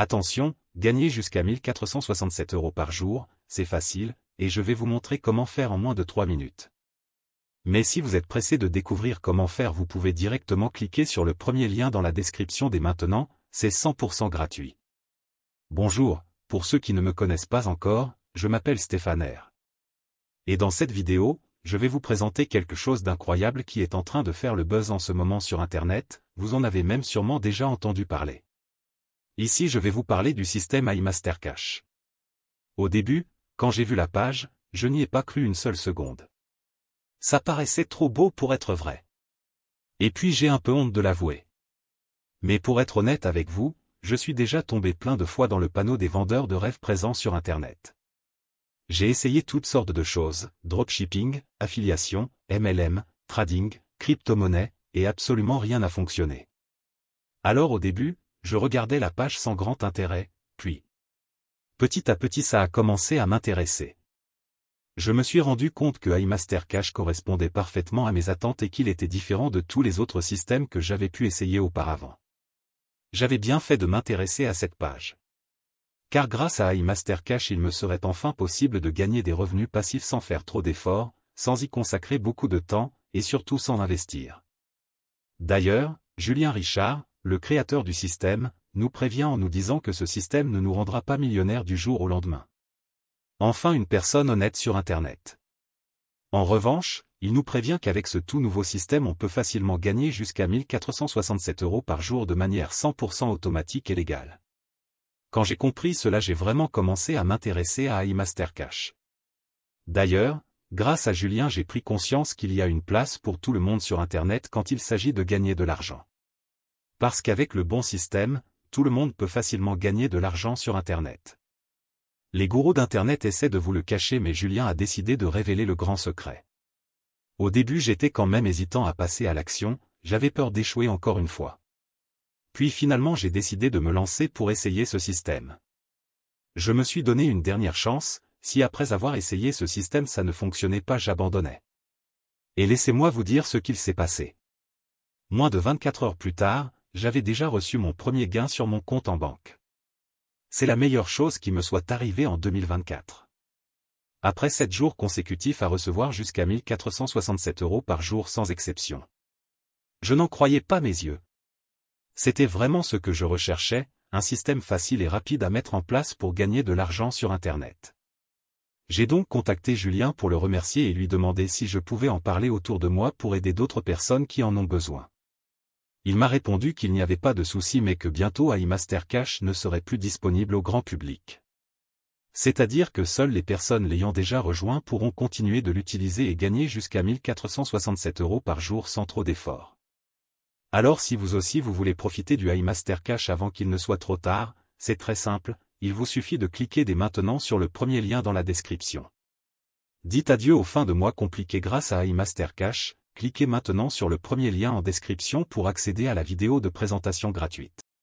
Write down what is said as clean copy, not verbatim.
Attention, gagner jusqu'à 1467 € par jour, c'est facile, et je vais vous montrer comment faire en moins de 3 minutes. Mais si vous êtes pressé de découvrir comment faire, vous pouvez directement cliquer sur le premier lien dans la description dès maintenant, c'est 100% gratuit. Bonjour, pour ceux qui ne me connaissent pas encore, je m'appelle Stéphane R. Et dans cette vidéo, je vais vous présenter quelque chose d'incroyable qui est en train de faire le buzz en ce moment sur Internet, vous en avez même sûrement déjà entendu parler. Ici je vais vous parler du système iMasterCash. Au début, quand j'ai vu la page, je n'y ai pas cru une seule seconde. Ça paraissait trop beau pour être vrai. Et puis j'ai un peu honte de l'avouer. Mais pour être honnête avec vous, je suis déjà tombé plein de fois dans le panneau des vendeurs de rêves présents sur Internet. J'ai essayé toutes sortes de choses, dropshipping, affiliation, MLM, trading, crypto-monnaie, et absolument rien n'a fonctionné. Alors au début, je regardais la page sans grand intérêt, puis petit à petit ça a commencé à m'intéresser. Je me suis rendu compte que iMasterCash correspondait parfaitement à mes attentes et qu'il était différent de tous les autres systèmes que j'avais pu essayer auparavant. J'avais bien fait de m'intéresser à cette page. Car grâce à iMasterCash il me serait enfin possible de gagner des revenus passifs sans faire trop d'efforts, sans y consacrer beaucoup de temps, et surtout sans investir. D'ailleurs, Julien Richard, le créateur du système, nous prévient en nous disant que ce système ne nous rendra pas millionnaires du jour au lendemain. Enfin une personne honnête sur Internet. En revanche, il nous prévient qu'avec ce tout nouveau système on peut facilement gagner jusqu'à 1467 € par jour de manière 100% automatique et légale. Quand j'ai compris cela, j'ai vraiment commencé à m'intéresser à iMasterCash. D'ailleurs, grâce à Julien j'ai pris conscience qu'il y a une place pour tout le monde sur Internet quand il s'agit de gagner de l'argent. Parce qu'avec le bon système, tout le monde peut facilement gagner de l'argent sur Internet. Les gourous d'Internet essaient de vous le cacher, mais Julien a décidé de révéler le grand secret. Au début j'étais quand même hésitant à passer à l'action, j'avais peur d'échouer encore une fois. Puis finalement j'ai décidé de me lancer pour essayer ce système. Je me suis donné une dernière chance, si après avoir essayé ce système ça ne fonctionnait pas j'abandonnais. Et laissez-moi vous dire ce qu'il s'est passé. Moins de 24 heures plus tard, j'avais déjà reçu mon premier gain sur mon compte en banque. C'est la meilleure chose qui me soit arrivée en 2024. Après 7 jours consécutifs à recevoir jusqu'à 1467 € par jour sans exception. Je n'en croyais pas mes yeux. C'était vraiment ce que je recherchais, un système facile et rapide à mettre en place pour gagner de l'argent sur Internet. J'ai donc contacté Julien pour le remercier et lui demander si je pouvais en parler autour de moi pour aider d'autres personnes qui en ont besoin. Il m'a répondu qu'il n'y avait pas de souci mais que bientôt iMasterCash ne serait plus disponible au grand public. C'est-à-dire que seules les personnes l'ayant déjà rejoint pourront continuer de l'utiliser et gagner jusqu'à 1467 € par jour sans trop d'efforts. Alors si vous aussi vous voulez profiter du iMasterCash avant qu'il ne soit trop tard, c'est très simple, il vous suffit de cliquer dès maintenant sur le premier lien dans la description. Dites adieu aux fins de mois compliquées grâce à iMasterCash, cliquez maintenant sur le premier lien en description pour accéder à la vidéo de présentation gratuite.